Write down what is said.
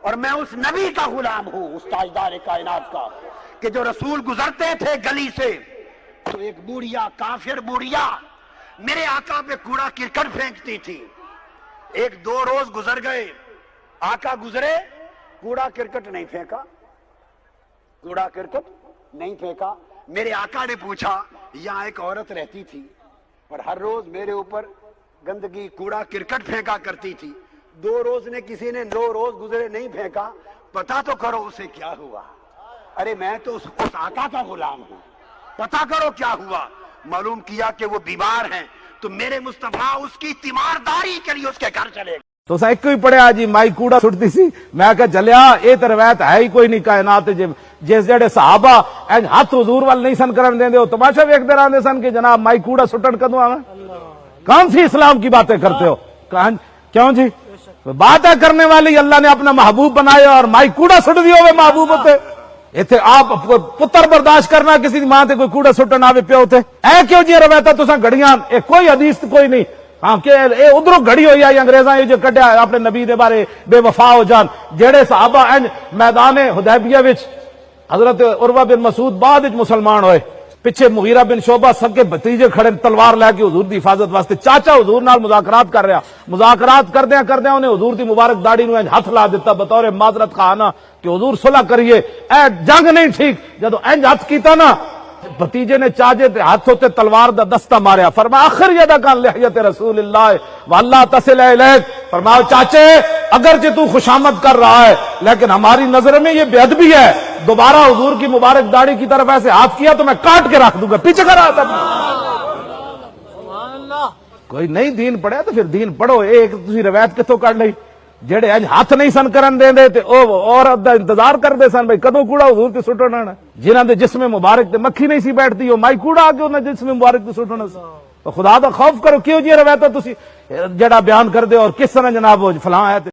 اور میں اس نبی کا غلام ہوں، اس تاجدار کائنات کا، کہ جو رسول گزرتے تھے گلی سے تو ایک بوڑھیا، کافر بوڑھیا میرے آقا پہ کوڑا کرکٹ پھینکتی تھی۔ ایک دو روز گزر گئے، آقا گزرے، کوڑا کرکٹ نہیں پھینکا، کوڑا کرکٹ نہیں پھینکا۔ میرے آقا نے پوچھا، یہاں ایک عورت رہتی تھی اور ہر روز میرے اوپر گندگی، کوڑا کرکٹ پھینکا کرتی تھی، 2 روز نے کسی نے 2 روز گزرے نہیں پھینکا، پتا تو کرو اسے کیا ہوا۔ ارے میں تو اس آقا کا غلام ہوں، پتا کرو کیا ہوا۔ معلوم کیا کہ وہ بیمار ہیں، تو میرے مصطفیٰ اس کی تیمارداری کے لیے اس کے گھر چلے گئے۔ تو ایک ہی پڑھیا جی مائی کوڑا سٹتی سی، میں کہا چلیا یہ تو روایت ہے ہی کوئی نہیں کائنات جس جڑے صحابہ ہاتھ حضور وال نہیں سن کرن دیندے، وہ تماشا ویکھدے رہندے سن کہ جناب مائی کوڑا سٹن کدوں آویں؟ کون سی اسلام کی باتیں کرتے ہو؟ کیوں جی؟ بات ہے کرنے والی اللہ نے اپنا محبوب بنایا اور مائی کوڑا سٹ دی ہوئے محبوب ہوتے ایتھے آپ پتر برداشت کرنا کسی دی ماں تے کوئی کوڑا سٹن آوے پیو تے اے کیوں جی روایتاں تساں گھڑیاں کوئی حدیث کوئی نہیں۔ ہاں کہ اے ادھروں گھڑی ہوئی آئی انگریزاں یہ جو کڈیا اپنے نبی دے بارے بے وفا ہو جان، جڑے صحابہ میدان حدیبیہ وچ حضرت عروہ بن مسعود بعد وچ مسلمان ہوئے، پیچھے مغیرہ بن شعبہ سگے بھتیجے کھڑے تلوار لے کے حضور دی حفاظت واسطے، چاچا حضور نال مذاکرات کر رہا، مذاکرات کردیاں انہیں حضور دی مبارک داڑھی نو ہاتھ لا دیتا بطور معذرت خواہاں کہ حضور صلح کریے، اے جنگ نہیں ٹھیک۔ جدو انج ہاتھ کیتا نا بھتیجے نے چاچے تے ہاتھ ہوتے تلوار دا دستہ ماریا، فرمایا آخر یدک عن لحیۃ رسول اللہ واللہ تصل الیک، فرمایا چاچے اگرچہ تو خوشامد کر رہا ہے لیکن ہماری نظر میں یہ بے ادبی ہے، دوبارہ حضور کی مبارک داڑھی کی طرف ایسے ہاتھ کیا تو میں کاٹ کے رکھ دوں گا، پیچھے کر رہا تھا۔ کوئی نہیں دین پڑھیا تو پھر دین پڑھو، ایک تسی روایت کتوں کر لئی جڑے اج ہاتھ نہیں سن کرن دیندے تے او عورت دا انتظار کردے سن بھئی کدوں کوڑا حضور تے سٹنا، جنہاں دے جسم مبارک تے مکھی نہیں سی بیٹھتی او مائی کوڑا آ کے انہاں جسم مبارک تے سٹنا سی۔ تو خدا دا خوف کرو، کیوں جی روایتاں تسی جڑا بیان کردے اور کس طرح جناب فلاں ہے